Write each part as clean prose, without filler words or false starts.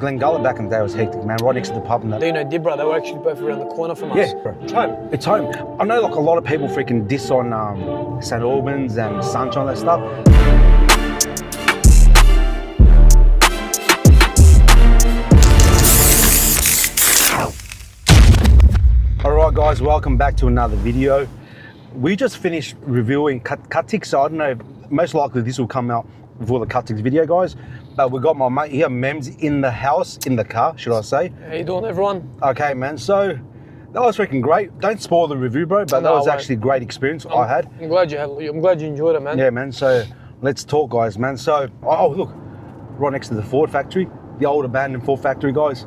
Glengullah back in the day was hectic, man, right next to the pub and that. Dino Dibra, they were actually both around the corner from us. Yeah, bro. It's home. It's home. I know like a lot of people freaking diss on St. Albans and Sunshine and that stuff. Alright guys, welcome back to another video. We just finished reviewing Cuttick, so I don't know, most likely this will come out before the Cuttick video, guys. But we got my mate here, Memz, in the house, in the car, should I say. How you doing, everyone? Okay, man, so that was freaking great. Don't spoil the review, bro, but that was actually a great experience I had. I'm glad you enjoyed it, man. Yeah, man, so let's talk, guys, man. So, oh, look, right next to the Ford factory, the old abandoned Ford factory, guys.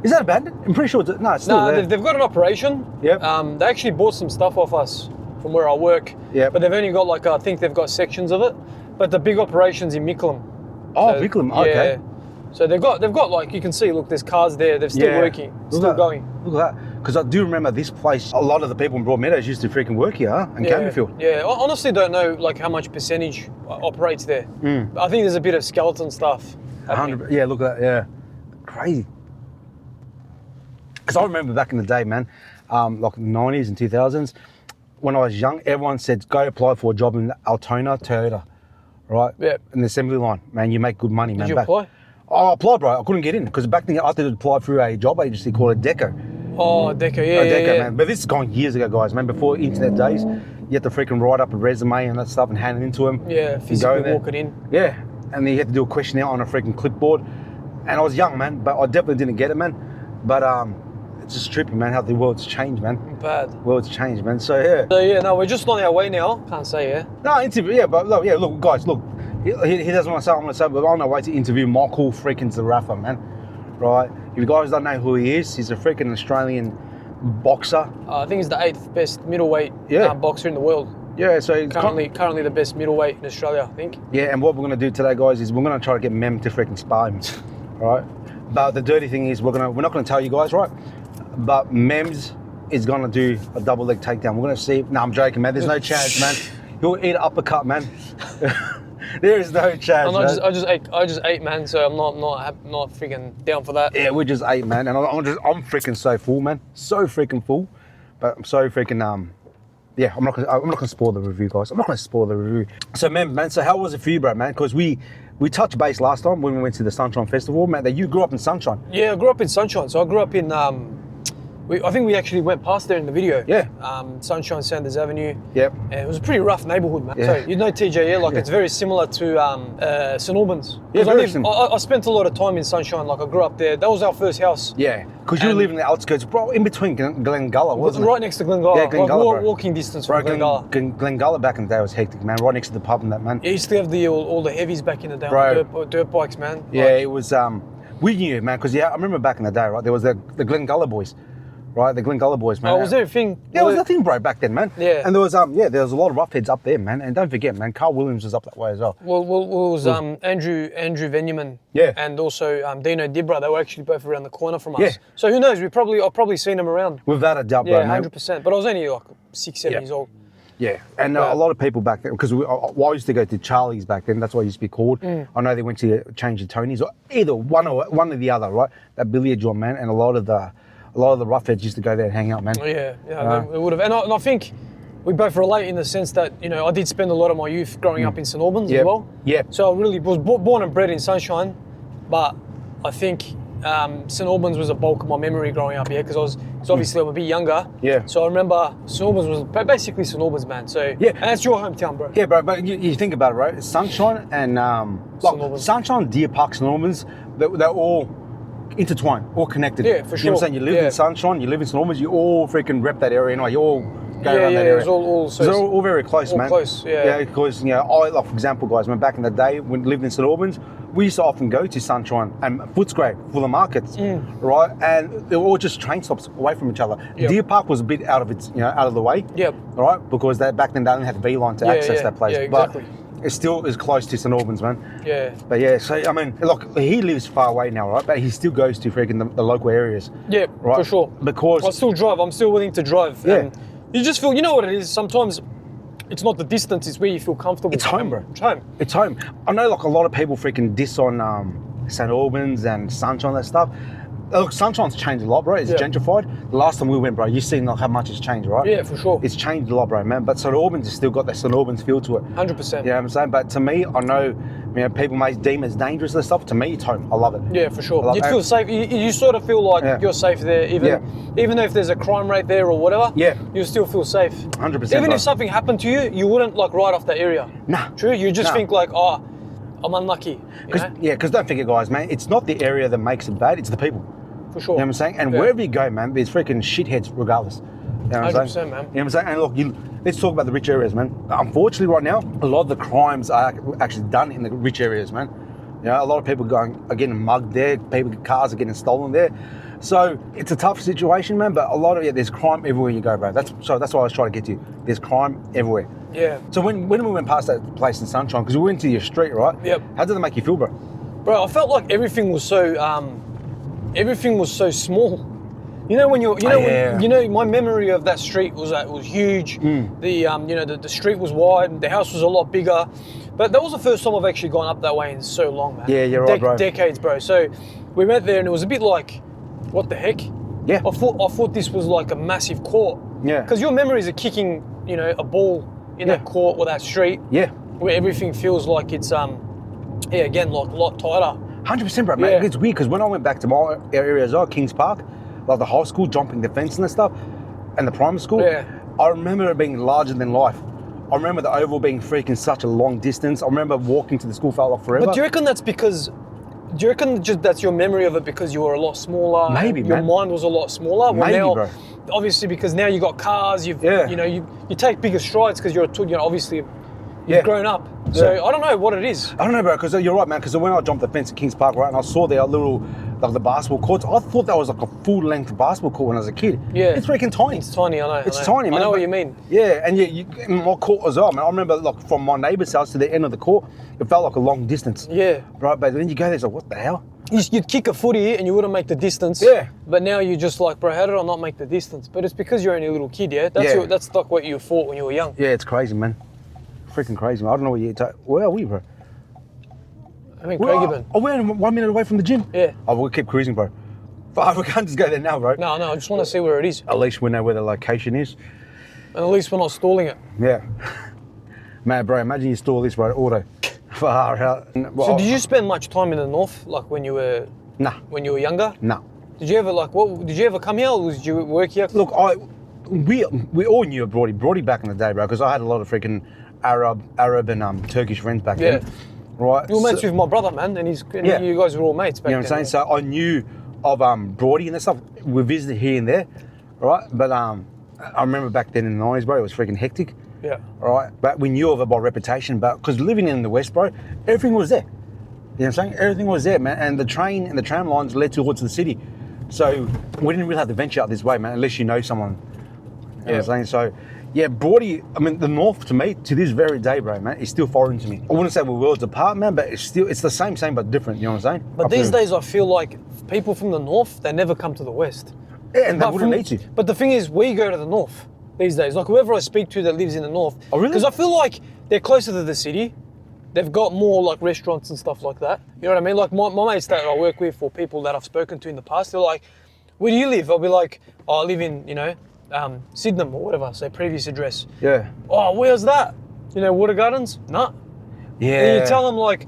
Is that abandoned? I'm pretty sure it's, no, it's still there. They've got an operation. Yep. They actually bought some stuff off us from where I work. Yeah. But they've only got like, I think they've got sections of it. But the big operation's in Mickleham. Oh, so, Mickleham, okay. Yeah. So they've got like, you can see, look, there's cars there. They're still working, still going. Look at that. Because I do remember this place, a lot of the people in Broadmeadows used to freaking work here, huh? And Campbellfield. Yeah, I honestly don't know like how much percentage operates there. I think there's a bit of skeleton stuff happening. Yeah, look at that, yeah. Crazy. Because I remember back in the day, man, like the 90s and 2000s, when I was young, everyone said, go apply for a job in Altona, Toyota, right? Yeah. In the assembly line. Man, you make good money, man. Did you apply? Oh, I applied, bro. I couldn't get in because back then I had to apply through a job agency called a Deco. Oh, Deco, yeah, Deco, man. But this is going years ago, guys, man. Before internet days, you had to freaking write up a resume and that stuff and hand it into them. Yeah, physically walk it in. Yeah, and then you had to do a questionnaire on a freaking clipboard. And I was young, man, but I definitely didn't get it, man. But it's just trippy, man, how the world's changed, man. Bad. The world's changed, man. So yeah. So yeah, no, we're just on our way now. Can't say, yeah. No, interview, yeah, but look, look, guys, look. He doesn't want to say, I'm going to say, but I'm on our way to interview Michael freaking Zarafa, man. Right? If you guys don't know who he is, he's a freaking Australian boxer. I think he's the 8th best middleweight boxer in the world. Yeah, so he's currently the best middleweight in Australia, I think. Yeah, and what we're going to do today, guys, is we're going to try to get Mem to freaking spar him. Right? But the dirty thing is we're not going to tell you guys, right? But Memz is going to do a double leg takedown. We're going to see. No, I'm joking, man. There's no chance, man. He'll eat an uppercut, man. There is no chance. I just ate, man. So I'm not freaking down for that. Yeah, we just ate, man, and I'm freaking so full, man. So freaking full, but I'm so freaking yeah. I'm not gonna spoil the review, guys. I'm not gonna spoil the review. So, man. So how was it for you, bro, man? Because we touched base last time when we went to the Sunshine Festival, man. That you grew up in Sunshine. Yeah, I grew up in Sunshine. So I grew up in I think we actually went past there in the video. Yeah. Sunshine Sanders Avenue. Yep. And it was a pretty rough neighbourhood, man. Yeah. So you know TJ, yeah? Like it's very similar to St Albans. Yeah, I spent a lot of time in Sunshine. Like I grew up there. That was our first house. Yeah. Because you live in the outskirts, bro, in between Glengullah, wasn't it? Right next to Glengullah. Yeah, Glengullah, like, walking distance from Glengullah. Glengullah back in the day was hectic, man. Right next to the pub and that, man. Yeah, you used to have all the heavies back in the day, dirt bikes, man. Yeah, it was. We knew, man, because I remember back in the day, right? There was the Glengullah boys. Right, the Glengullah boys, man. Oh, was there a thing? Yeah, it was a thing, bro, back then, man. Yeah. And there was a lot of roughheads up there, man. And don't forget, man, Carl Williams was up that way as well. Well, it was Andrew Venyman. Yeah. And also Dino Dibra. They were actually both around the corner from us. Yeah. So who knows? I've probably seen them around. Without a doubt, bro, yeah, 100%. But I was only like 6-7 years old. Yeah, and a lot of people back then, because I used to go to Charlie's back then. That's what it used to be called. I know they went to change to Tony's, or either one or the other, right? That billiard joint, man, and a lot of the roughheads used to go there and hang out, man. Yeah, they would have. And I think we both relate in the sense that, you know, I did spend a lot of my youth growing up in St Albans as well. Yeah. So I really was born and bred in Sunshine, but I think St Albans was a bulk of my memory growing up here, because obviously I'm a bit younger. Yeah. So I remember St Albans was basically St Albans, man. So yeah, and that's your hometown, bro. Yeah, bro. But you think about it, right? Sunshine and Sunshine, Deer Park, St Albans, they're all intertwined, all connected. Yeah, for sure. You know what I'm saying? You live in Sunshine, you live in St Albans, you all freaking rep that area anyway. You all go around that area. It's all very close, man. Close, yeah. Yeah, because, you know, like, for example, guys, when back in the day, when lived in St Albans, we used to often go to Sunshine and Footscray for the markets, right? And they were all just train stops away from each other. Yep. Deer Park was a bit out of the way. Yep. Right? Because back then they only had the V-line to access that place. Yeah, exactly. But it still is close to St Albans, man. Yeah. But yeah, so I mean, look, he lives far away now, right? But he still goes to freaking the local areas. Yeah, right? for sure. Because I still drive. I'm still willing to drive. Yeah. And you just feel, you know what it is. Sometimes it's not the distance; it's where you feel comfortable. It's home, bro. It's home. It's home. I know, like a lot of people freaking diss on St Albans and Sunshine, that stuff. Look, Sunshine's changed a lot, bro. It's gentrified. The last time we went, bro, you've seen like how much it's changed, right? Yeah, for sure. It's changed a lot, bro, man. But St Albans has still got that St Albans feel to it. 100%. You know what I'm saying? But to me, I know, people may deem it as dangerous and stuff. To me, it's home. I love it. Yeah, for sure. You'd feel safe. You sort of feel like you're safe there, even though if there's a crime rate there or whatever. Yeah. You still feel safe. 100%. Even if something happened to you, you wouldn't like ride off that area. Nah. True. You just think like, oh, I'm unlucky. Because don't forget, guys, man, it's not the area that makes it bad. It's the people. For sure. You know what I'm saying? And wherever you go, man, there's freaking shitheads regardless. You know what I'm saying? 100%, man. You know what I'm saying? And look, let's talk about the rich areas, man. Unfortunately, right now, a lot of the crimes are actually done in the rich areas, man. You know, a lot of people are getting mugged there. Cars are getting stolen there. So it's a tough situation, man. But a lot of there's crime everywhere you go, bro. That's why I was trying to get to you. There's crime everywhere. Yeah. So when we went past that place in Sunshine, because we went to your street, right? Yep. How did it make you feel, bro? Bro, I felt like everything was so small. You know my memory of that street was that it was huge. The street was wide, the house was a lot bigger. But that was the first time I've actually gone up that way in so long, man. Yeah, you're right, bro. Decades, bro. So we went there and it was a bit like, what the heck? Yeah. I thought this was like a massive court. Yeah. Because your memories are kicking, a ball in that court or that street. Yeah. Where everything feels like it's again, like a lot tighter. 100%, bro, mate. It's weird because when I went back to my area as well, Kings Park, like the high school, jumping the fence and stuff, and the primary school, I remember it being larger than life. I remember the oval being freaking such a long distance. I remember walking to the school felt like forever. But do you reckon that's your memory of it because you were a lot smaller? Maybe, your mind was a lot smaller. Maybe, bro. Obviously, because now you got cars. You take bigger strides because obviously. You've grown up. So I don't know what it is. I don't know, bro, because you're right, man, because when I jumped the fence at Kings Park, right, and I saw their little, like the basketball courts, I thought that was like a full-length basketball court when I was a kid. Yeah. It's freaking tiny. It's tiny, I know. It's tiny, man. I know what you mean. Yeah, and in my court as well, man. I remember, like, from my neighbour's house to the end of the court, it felt like a long distance. Yeah. Right, but then you go there, it's like, what the hell? You'd kick a footy and you wouldn't make the distance. Yeah. But now you're just like, bro, how did I not make the distance? But it's because you're only a little kid, yeah? That's like what you thought when you were young. Yeah, it's crazy, man. Freaking crazy, man. I don't know where you're where are we, bro? I mean, Craigieburn. Oh, we're 1 minute away from the gym. Yeah. Oh, we'll keep cruising, bro. But we can't just go there now, bro. No, I just want to see where it is. At least we know where the location is. And at least we're not stalling it. Yeah. Man, bro, imagine you stall this, bro, auto. Far out. So did you spend much time in the north, like when you were... Nah. When you were younger? Nah. Did you ever come here or did you work here? Look, we all knew Brody back in the day, bro, because I had a lot of freaking Arab and Turkish friends back then. Right. You were mates with my brother, man, and you guys were all mates back then. You know what I'm saying? So I knew of Brody and that stuff. We visited here and there, right? But I remember back then in the 90s, bro, it was freaking hectic. Yeah. Right? But we knew of it by reputation, but because living in the West, bro, everything was there. You know what I'm saying? Everything was there, man. And the train and the tram lines led towards the city. So we didn't really have to venture out this way, man, unless you know someone. You know what I'm saying? So, yeah, Brody, I mean, the North to me, to this very day, bro, man, is still foreign to me. I wouldn't say we're worlds apart, man, but it's the same but different, you know what I'm saying? But these days I feel like people from the North, they never come to the West. Yeah, and they wouldn't need to. But the thing is, we go to the North these days. Like whoever I speak to that lives in the North. Oh, really? Because I feel like they're closer to the city. They've got more like restaurants and stuff like that. You know what I mean? Like my mates that I work with or people that I've spoken to in the past, they're like, where do you live? I'll be like, I live in, Sydenham or whatever, say previous address. Yeah. Oh, where's that? Water Gardens? Nah. Yeah. And you tell them like,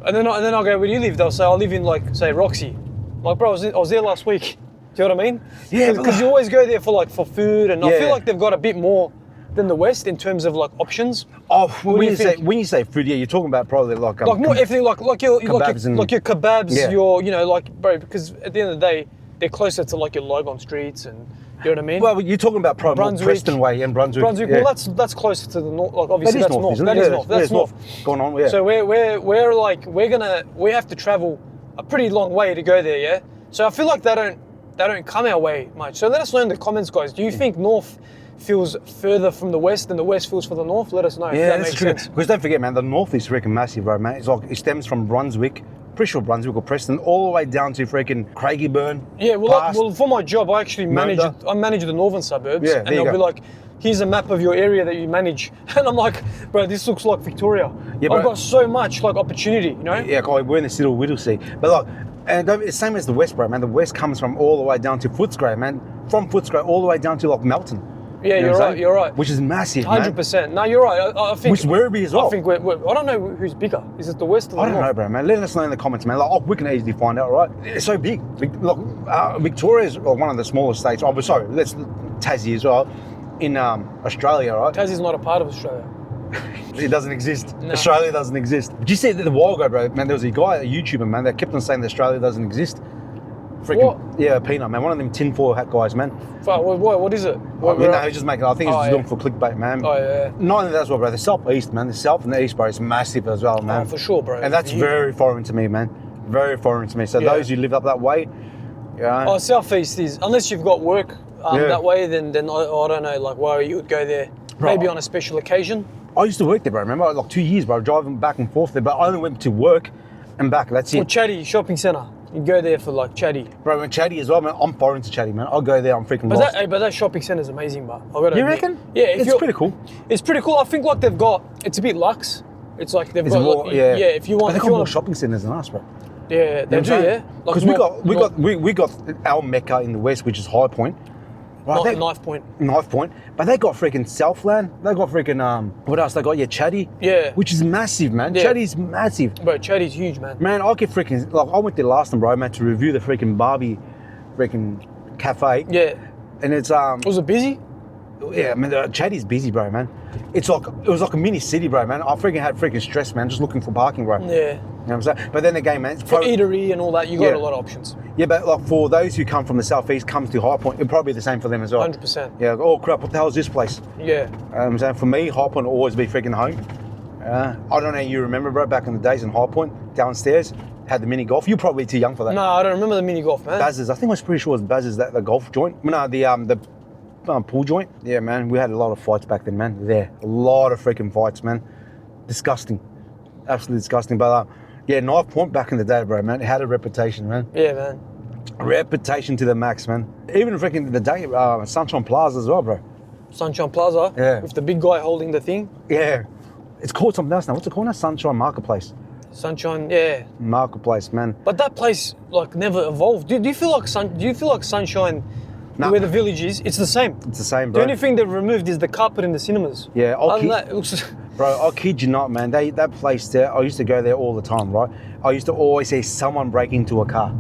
and then I'll go, where do you live? They'll say, I live in like, say Roxy. I'm like, bro, I was there last week. Do you know what I mean? Yeah. Because you always go there for food, and I feel like they've got a bit more than the West in terms of like options. Oh, when you say food, yeah, you're talking about probably like more everything, like your kebabs like your kebabs, your bro, because at the end of the day, they're closer to like your Logon streets and. You know what I mean? Well, you're talking about probably Preston Way and Brunswick. Well, that's closer to the north. Like obviously that's north. That is north. That's north. Going on, yeah. So we have to travel a pretty long way to go there, yeah. So I feel like they don't come our way much. So let us know in the comments, guys. Do you think north feels further from the west than the west feels for the north? Let us know. Yeah, if that that's makes true. sense. Because don't forget, man, the north is freaking massive, right, man? It's like it stems from Brunswick. Pretty sure Brunswick or Preston, all the way down to freaking Craigieburn. Yeah, well, for my job, I actually manage the northern suburbs, and they'll be like, here's a map of your area that you manage. And I'm like, bro, this looks like Victoria. Yeah, I've got so much like opportunity, you know? Yeah, we're in this little Whittlesea. But like, and it's same as the West, bro, man. The West comes from all the way down to Footscray, man. From Footscray all the way down to like Melton. Yeah, you're right. Which is massive, 100%. No, you're right. I think. Which is Werribee as well. I think I don't know who's bigger. Is it the West or the North? I don't know, bro, man. Let us know in the comments, man. Like, we can easily find out, right? It's so big. Look, Victoria is one of the smallest states. Oh, sorry, that's Tassie as well. In Australia, right? Tassie's not a part of Australia. It doesn't exist. No. Australia doesn't exist. Did you see that the while ago, bro, man, there was a guy, a YouTuber, man, that kept on saying that Australia doesn't exist. Freaking, what? Yeah, Peanut, man. One of them tinfoil hat guys, man. What is it? He's just making, I think he's just looking for clickbait, man. Oh, yeah. Not only that as well, bro. The southeast, man. The south and the east, bro, is massive as well, man. Oh, for sure, bro. And that's very foreign to me, man. Very foreign to me. So those who live up that way, yeah. Oh, southeast is, unless you've got work that way, then I don't know, like, why you would go there. Bro, maybe on a special occasion. I used to work there, bro. Remember, like 2 years, bro, driving back and forth there. But I only went to work and back. That's it. Or Chatty shopping centre. You go there for like Chatty. Bro, and Chatty as well, man. I'm foreign to Chatty, man. I'll go there. I'm freaking lost. But that shopping centre is amazing, bro. You reckon? Yeah, it's pretty cool. It's pretty cool. I think like they've got. It's a bit luxe. It's like they've got. More, yeah. If you want. But they've got more shopping centres than us, bro. Yeah, they do. Yeah. Because we got our Mecca in the west, which is High Point. Right, Knife Point. But they got freaking Southland. They got freaking, what else? They got, Chatty. Yeah. Which is massive, man. Yeah. Chatty's massive. Bro, Chatty's huge, man. Man, I get freaking, like, I went there last time, bro, man, to review the freaking Barbie freaking cafe. Yeah. And it's, Was it busy? Yeah, I mean, Chatty's busy, bro, man. It was like a mini city, bro, man. I freaking had freaking stress, man, just looking for parking, bro. Yeah. You know what I'm saying? But then again, man, for eatery and all that, you got a lot of options. Yeah, but like for those who come from the southeast, comes to High Point, it'll probably be the same for them as well. 100%. Yeah. Oh crap! What the hell is this place? Yeah. I'm saying for me, High Point will always be freaking home. I don't know. You remember, bro? Back in the days in High Point, downstairs had the mini golf. You're probably too young for that. No, I don't remember the mini golf, man. Baz's. I think I was pretty sure it was Baz's, that the golf joint. No, the pool joint. Yeah, man. We had a lot of fights back then, man. A lot of freaking fights, man. Disgusting. Absolutely disgusting. But yeah, Knife Point back in the day, bro, man. It had a reputation, man. Yeah, man. Reputation to the max, man. Even freaking the day, Sunshine Plaza as well, bro. Sunshine Plaza? Yeah. With the big guy holding the thing? Yeah. It's called something else now. What's it called now? Sunshine Marketplace. Sunshine, yeah. Marketplace, man. But that place, like, never evolved. Do you feel like Sunshine, where the village is, it's the same? It's the same, bro. The only thing they've removed is the carpet in the cinemas. Yeah. That, it looks... Bro, I kid you not, man. That place there, I used to go there all the time, right? I used to always see someone break into a car.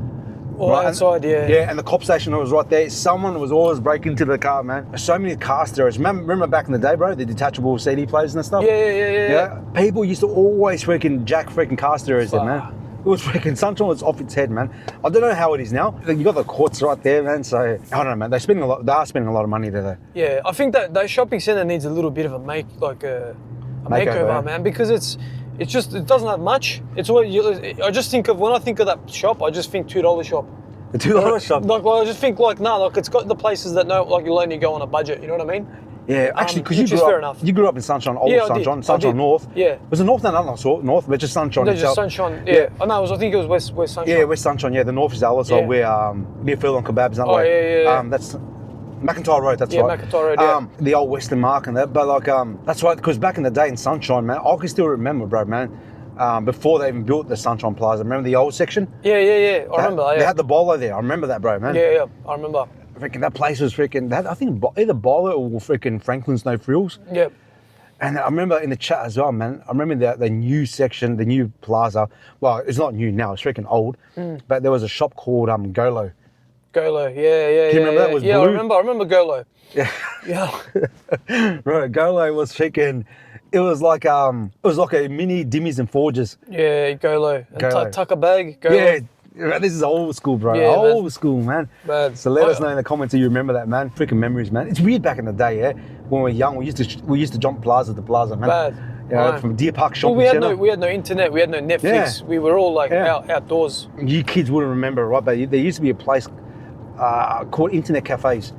Outside, yeah. Yeah, and the cop station was right there. Someone was always breaking into the car, man. So many car stereos. Remember back in the day, bro, the detachable CD players and stuff? Yeah. People used to always freaking jack freaking car stereos there, man. It was freaking, Sunshine was off its head, man. I don't know how it is now. You got the courts right there, man. So I don't know, man. They are spending a lot of money there, though. Yeah, I think that shopping centre needs a little bit of a makeover, man, because it doesn't have much. It's what I just think of when I think of that shop. I just think $2 shop. The $2 shop. I just think it's got the places that you'll only go on a budget. You know what I mean? Yeah, actually, because you grew up in Sunshine, Sunshine North. Yeah. Was it North? No, not North, but just Sunshine. No, just Sunshine. Yeah. I think it was West Sunshine. Yeah, West Sunshine. Yeah, the North is ours. So we're near Phil and Kebabs, that way. Yeah. That's McIntyre Road. That's right. Yeah, McIntyre Road. Yeah. The old Western Mark and that, but that's right. Because back in the day in Sunshine, man, I can still remember, bro, man. Before they even built the Sunshine Plaza, remember the old section? Yeah. I remember that. Yeah. They had the bowler there. I remember that, bro, man. Yeah. I remember. Freaking that place was freaking. I think either Bowler or freaking Franklin's No Frills. Yep. And I remember in the chat as well, man. I remember the new section, the new plaza. Well, it's not new now. It's freaking old. But there was a shop called Golo. Golo, yeah. Do you remember that? It was blue. I remember Golo. Yeah. Yeah. Right, Golo was freaking. It was like a mini Dimmies and Forges. Yeah, Golo. And Tucker Bag. Golo. Yeah. This is old school, bro. Yeah, old school, man. So let us know yeah. in the comments if you remember that, man. Freaking memories, man. It's weird back in the day, yeah. When we were young, we used to jump plaza to plaza, man. Bad. You know, from Deer Park Shopping Centre. We had no internet, we had no Netflix. Yeah. We were all like outdoors. You kids wouldn't remember, right? But there used to be a place called Internet Cafes.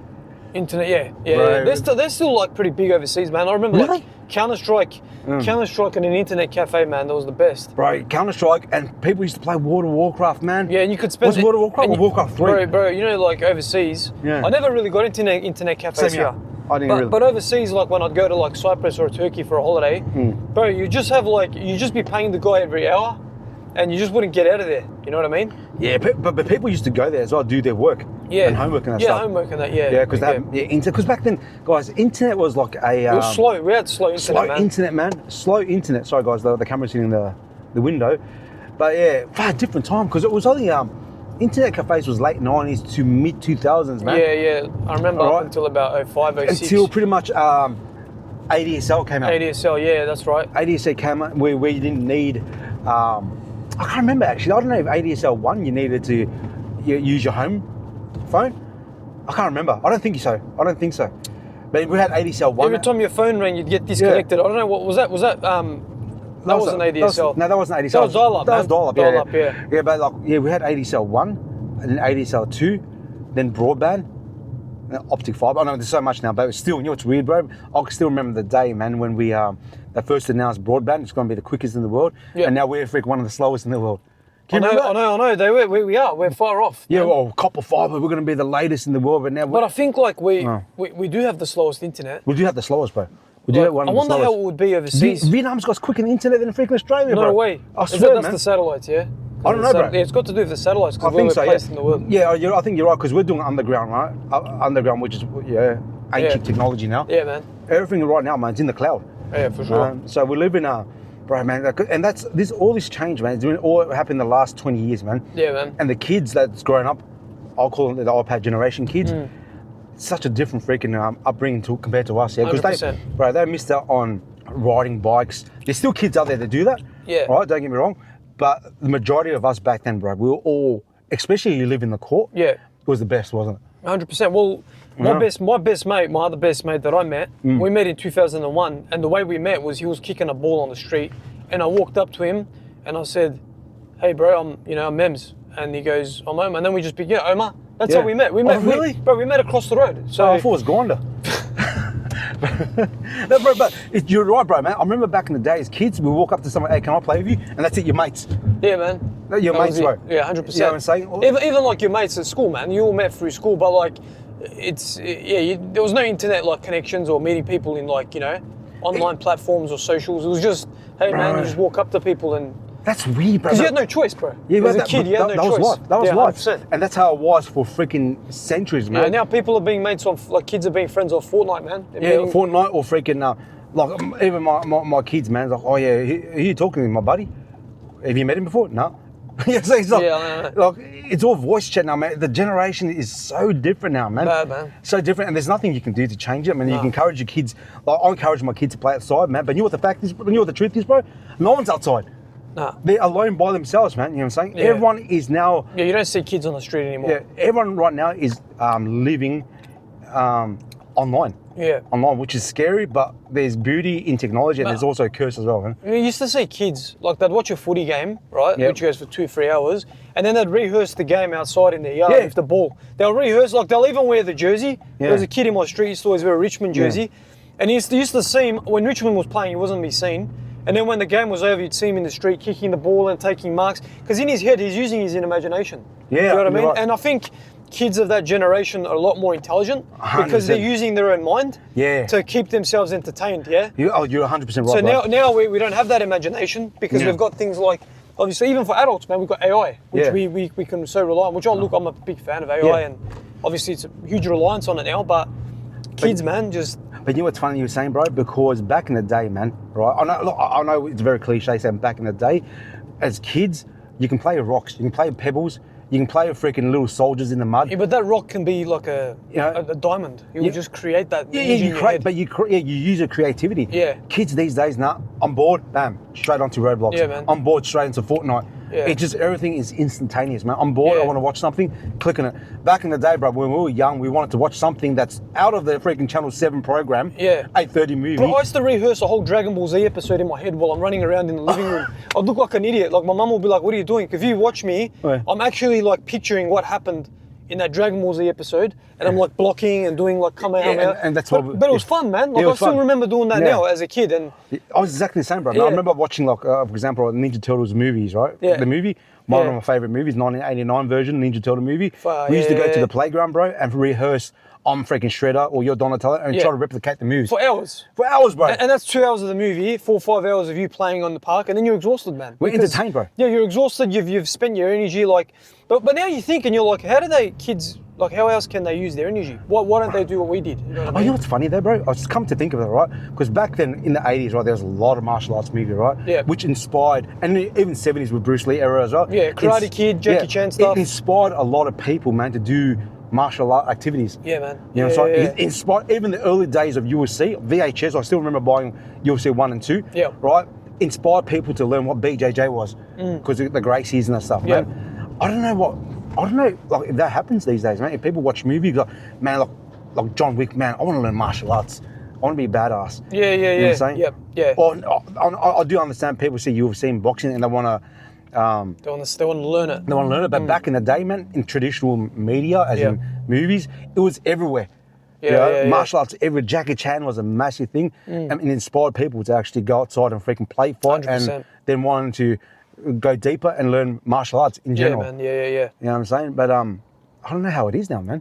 Internet, yeah. They're still like pretty big overseas, man. I remember like Counter-Strike and an internet cafe, man. That was the best. Bro, Counter-Strike, and people used to play World of Warcraft, man. Yeah, and you could spend. What's World of Warcraft or Warcraft 3? Bro, you know, like overseas. Yeah. I never really got into internet cafes here. I didn't really. But overseas, like when I'd go to like Cyprus or Turkey for a holiday, bro, you just have like, you just be paying the guy every hour and you just wouldn't get out of there. You know what I mean? Yeah, but people used to go there as well, do their work. Yeah. And homework and that stuff. Yeah, homework and that, yeah. Yeah, because back then, guys, internet was like a... it was slow. We had slow internet, man. Slow internet. Sorry, guys, the camera's hitting the window. But yeah, far different time, because it was only... internet cafes was late 90s to mid 2000s, man. Yeah. I remember up until about 05, 06. Until pretty much ADSL came out. ADSL, yeah, that's right. ADSL came out where you didn't need... I can't remember, actually. I don't know if ADSL 1 you needed to use your home phone. I can't remember. I don't think so. But we had ADSL 1. Every time your phone rang, you'd get disconnected. I don't know, what was that? That wasn't ADSL. No, that wasn't ADSL. That was dial-up, That was dial-up, yeah. Yeah, but we had ADSL 1, and then ADSL 2, then broadband, and optic fiber. I know there's so much now, but still, you know what's weird, bro? I can still remember the day, man, when we they first announced broadband. It's going to be the quickest in the world, and now we're one of the slowest in the world. I know. We are. We're far off. Yeah, well, copper fiber, we're going to be the latest in the world, but now... But I think, like, we do have the slowest internet. We do have the slowest, bro. We do have one of the slowest. I wonder how it would be overseas. Vietnam's got quicker internet than freaking Australia, bro. No way. I swear, that's the satellites, yeah? I don't know, bro. Yeah, it's got to do with the satellites, because we're placed in the world. Yeah, I think you're right, because we're doing underground, right? Underground, which is, ancient technology now. Yeah, man. Everything right now, man, it's in the cloud. Yeah, for sure. So we live in bro, man, and all this change, man. It's doing all happened in the last 20 years, man. Yeah, man. And the kids that's growing up, I'll call them the iPad generation kids. Such a different freaking upbringing compared to us, yeah. Because they missed out on riding bikes. There's still kids out there that do that. Yeah. Right, don't get me wrong. But the majority of us back then, bro, we were all, especially you live in the court. Yeah. It was the best, wasn't it? 100%. Well, my other best mate that I met, we met in 2001, and the way we met was he was kicking a ball on the street, and I walked up to him, and I said, "Hey, bro, I'm Memz," and he goes, "I'm Omar," and then we just began, Omar. That's how we met. We met, really? We met across the road. So I thought it was Grinder. No, bro, but you're right, bro, man. I remember back in the day as kids, we walk up to someone, "Hey, can I play with you?" And that's it, your mates. Yeah, man. Your mates, bro. Yeah, 100%. You know what I'm saying? Even like your mates at school, man. You all met through school, but like, there was no internet like connections or meeting people in like, online platforms or socials. It was just, hey, man, you just walk up to people and... That's weird, bro. Because you had no choice, bro. Yeah, as a kid, you had no choice. That was life. 100%. And that's how it was for freaking centuries, man. Yeah, now people are being mates on, like kids are being friends on Fortnite, man. Fortnite or freaking, like even my kids, man, like, "Oh yeah, who you talking to, my buddy? Have you met him before?" No. Yes, it's like, like, it's all voice chat now, man. The generation is so different now, man. Bad, man. So different, and there's nothing you can do to change it. I mean, you can encourage your kids. Like, I encourage my kids to play outside, man. But you know what the fact is? You know what the truth is, bro? No one's outside. Nah. They're alone by themselves, man. You know what I'm saying? Yeah. Everyone is now... Yeah, you don't see kids on the street anymore. Yeah, everyone right now is living online. Yeah. Online, which is scary, but there's beauty in technology and there's also a curse as well, man. You used to see kids, like they'd watch a footy game, right, which goes for 2-3 hours, and then they'd rehearse the game outside in their yard with the ball. They'll rehearse, like they'll even wear the jersey. There was a kid in my street, he used to always wear a Richmond jersey, and he used to see him, when Richmond was playing, he wasn't be seen, and then when the game was over, you'd see him in the street kicking the ball and taking marks, because in his head, he's using his imagination. Yeah, you know what I mean? Right. And I think kids of that generation are a lot more intelligent 100%. Because they're using their own mind to keep themselves entertained, you're 100% right. So now we don't have that imagination because we've got things like, obviously, even for adults, man, we've got AI, which we can so rely on, which I'm a big fan of AI, and obviously it's a huge reliance on it now, but kids, man, just... But you know what's funny you were saying, bro? Because back in the day, man, right? I know it's very cliche saying back in the day, as kids, you can play rocks, you can play pebbles, you can play freaking little soldiers in the mud. Yeah, but that rock can be like a diamond. You will just create that. You use your creativity. Yeah. Kids these days, I'm bored, bam, straight onto Roblox. Yeah, man. I'm bored, straight into Fortnite. Yeah. It's just, everything is instantaneous, man. I'm bored, I want to watch something, click on it. Back in the day, bro, when we were young, we wanted to watch something that's out of the freaking Channel 7 program. Yeah. 8:30 movie. Bro, I used to rehearse a whole Dragon Ball Z episode in my head while I'm running around in the living room. I'd look like an idiot. Like, my mum will be like, "What are you doing?" If you watch me, I'm actually like picturing what happened in that Dragon Ball Z episode, and I'm like blocking and doing like Kamehameha. And that's but it was fun, man. Like, I still remember doing that now as a kid. And I was exactly the same, bro. I remember watching, like, for example, Ninja Turtles movies, right? Yeah. The movie, One of my favourite movies, 1989 version, Ninja Turtle movie. We used to go to the playground, bro, and rehearse I'm freaking Shredder or you're Donatello and try to replicate the moves. For hours. For hours, bro. And that's 2 hours of the movie, 4 or 5 hours of you playing on the park, and then you're exhausted, man. We're entertained, bro. Yeah, you're exhausted, you've spent your energy, like, but now you think and you're like, how do they, kids, like, how else can they use their energy? Why don't they do what we did? You know what I mean? You know what's funny though, bro? I just come to think of it, right? Because back then in the 80s, right, there was a lot of martial arts movie, right? Yeah. Which inspired, and even 70s with Bruce Lee era as well. Yeah, Karate Kid, Jackie Chan stuff. It inspired a lot of people, man, to do martial art activities. Yeah, man. You know what I'm saying? It inspired, even the early days of UFC, VHS, I still remember buying UFC 1 and 2, right? Inspired people to learn what BJJ was, because the Gracies and that stuff, man. I don't know, like, if that happens these days, man. If people watch movies, like, man, like John Wick, man, I want to learn martial arts. I want to be a badass. Yeah. You know what I'm saying? Yeah. Or, I do understand people see UFC and boxing and they want to... they want to learn it. They want to learn it, but back in the day, man, in traditional media, as in movies, it was everywhere. Martial arts everywhere. Jackie Chan was a massive thing, and it inspired people to actually go outside and freaking play, fight, 100%. And then wanting to go deeper and learn martial arts in general. Yeah, man. Yeah. You know what I'm saying? But I don't know how it is now, man.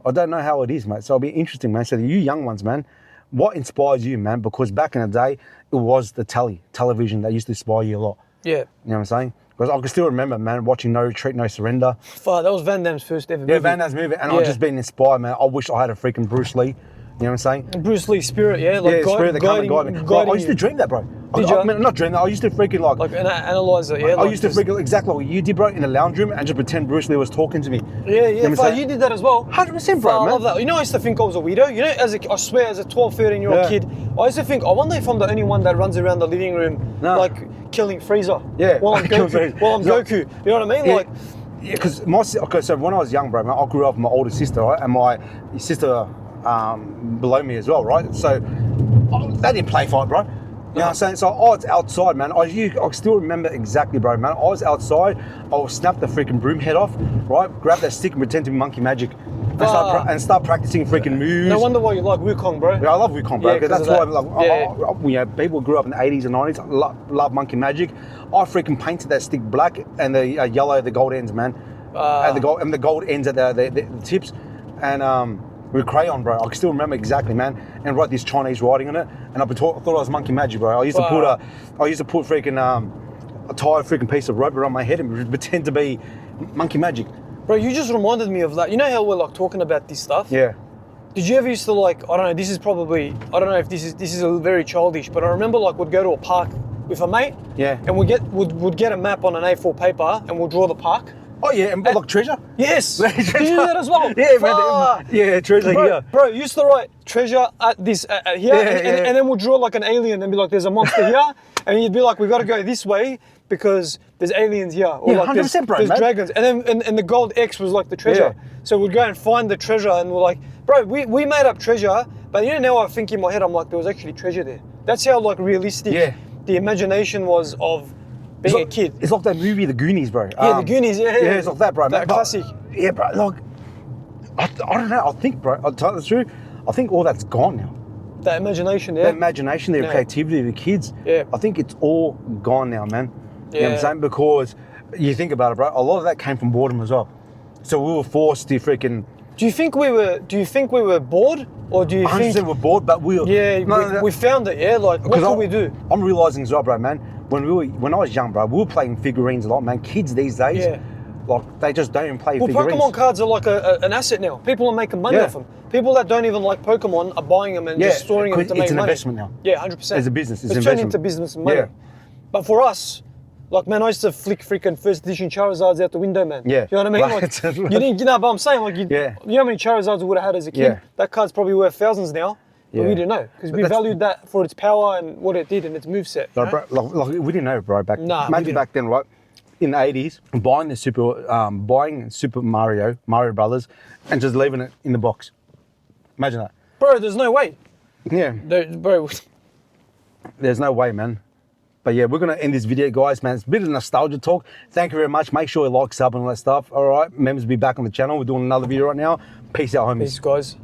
I don't know how it is, mate. So it'll be interesting, man. So you young ones, man, what inspires you, man? Because back in the day, it was the television that used to inspire you a lot. Yeah. You know what I'm saying? Because I can still remember, man, watching No Retreat, No Surrender. Fuck, that was Van Damme's first ever movie. Yeah, Van Damme's movie. And I've just been inspired, man. I wish I had a freaking Bruce Lee. You know what I'm saying? Bruce Lee's spirit, like spirit that can't guide me. I used to dream that, bro. I mean, not dream that. I used to freaking like analyze it. Yeah, I used to freaking exactly what you did, bro, in the lounge room and just pretend Bruce Lee was talking to me. Yeah. You did that as well. 100%, bro. I love that. You know, I used to think I was a weirdo. You know, I swear, as a 12, 13-year-old kid, I used to think, I wonder if I'm the only one that runs around the living room like killing Frieza. Yeah. While I'm Goku. You know what I mean? Yeah. Like. Yeah, because so when I was young, bro, man, I grew up with my older sister, right, and my sister below me as well, right? So they didn't play fight, bro. You know what I'm saying? So I was outside, man. I still remember exactly, bro, man. I was outside. I would snap the freaking broom head off, right? Grab that stick and pretend to be Monkey Magic, and start practicing freaking moves. No wonder why you like Wukong, bro. Yeah, I love Wukong, bro. Because that's why, people grew up in the 80s and 90s. Love Monkey Magic. I freaking painted that stick black and the yellow, the gold ends, man. And the gold ends at the tips, and with crayon, bro. I can still remember exactly, man. And write this Chinese writing on it. And I thought I was Monkey Magic, bro. I used to put freaking a tired freaking piece of rope around my head and pretend to be Monkey Magic. Bro, you just reminded me of that. You know how we're like talking about this stuff? Yeah. Did you ever used to like, I don't know, this is probably, I don't know if this is a very childish, but I remember like we'd go to a park with a mate. Yeah. And we'd get a map on an A4 paper and we'll draw the park. Oh yeah, and like treasure? Yes! Did you do that as well? Yeah, man. Yeah, treasure here. Bro, you used to write treasure at this, here, and then we'll draw like an alien and be like, there's a monster here, and you'd be like, we got to go this way because there's aliens here. Or like 100%, bro, there's man. dragons. And then and the gold X was like the treasure. Yeah. So we'd go and find the treasure and we're like, bro, we made up treasure, but you know now I think in my head, I'm like, there was actually treasure there. That's how like realistic the imagination was of being a kid. It's like that movie, The Goonies, bro. Yeah, The Goonies, yeah. Yeah, it's like that, bro. That classic. Yeah, bro, like, I don't know, I think, bro, I'll tell you the truth, I think all that's gone now. That imagination, The imagination, their creativity, the kids, I think it's all gone now, man. You know what I'm saying? Because you think about it, bro, a lot of that came from boredom as well. So we were forced to freaking... Do you think we were bored? Or do you think... 100% we're bored, but we were... Yeah, we found it, yeah? Like, what could we do? I'm realising as well, bro, man, when I was young, bro, we were playing figurines a lot, man. Kids these days, like, they just don't even play figurines. Pokemon cards are like an asset now. People are making money off them. People that don't even like Pokemon are buying them and just storing them to make money. It's an investment now. Yeah, 100%. It's a business. It's turned into business and money. Yeah. But for us, like, man, I used to flick freaking first edition Charizards out the window, man. Yeah. You know what I mean? Like, you didn't, but I'm saying, like, you know how many Charizards we would have had as a kid? Yeah. That card's probably worth thousands now. But we didn't know, because we valued that for its power and what it did and its moveset. Like, bro, like, we didn't know, bro. Imagine back then, right? In the 80s, buying Super Mario Brothers, and just leaving it in the box. Imagine that. Bro, there's no way. Yeah. Bro. There's no way, man. But yeah, we're going to end this video, guys, man. It's a bit of nostalgia talk. Thank you very much. Make sure you like, sub, and all that stuff. All right, Memz will be back on the channel. We're doing another video right now. Peace out, homies. Peace, guys.